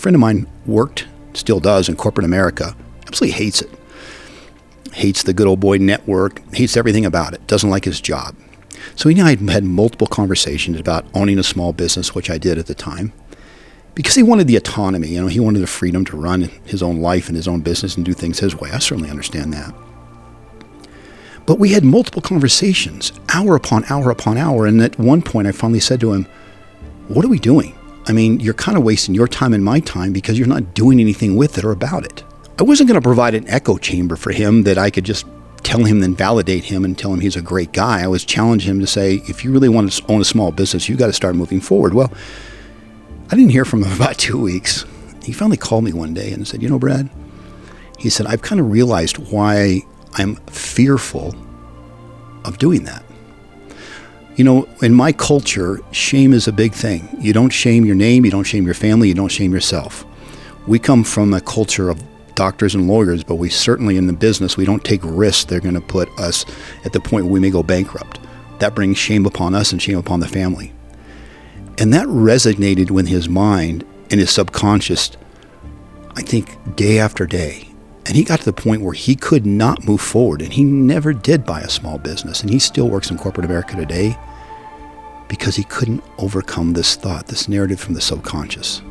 friend of mine worked, still does, in corporate America. Absolutely hates it. Hates the good old boy network, hates everything about it, doesn't like his job. So he and I had multiple conversations about owning a small business, which I did at the time, because he wanted the autonomy. He wanted the freedom to run his own life and his own business and do things his way. I certainly understand that. But we had multiple conversations, hour upon hour upon hour. And at one point, I finally said to him, what are we doing? You're kind of wasting your time and my time because you're not doing anything with it or about it. I wasn't going to provide an echo chamber for him that I could just tell him and validate him and tell him he's a great guy. I was challenging him to say, if you really want to own a small business, you got to start moving forward. Well, I didn't hear from him about 2 weeks. He finally called me one day and said, Brad, he said, I've kind of realized why I'm fearful of doing that. In my culture, shame is a big thing. You don't shame your name, you don't shame your family, you don't shame yourself. We come from a culture of doctors and lawyers, but we certainly in the business, we don't take risks. They're going to put us at the point where we may go bankrupt. That brings shame upon us and shame upon the family. And that resonated with his mind and his subconscious, I think, day after day. And he got to the point where he could not move forward, and he never did buy a small business. And he still works in corporate America today because he couldn't overcome this thought, this narrative from the subconscious.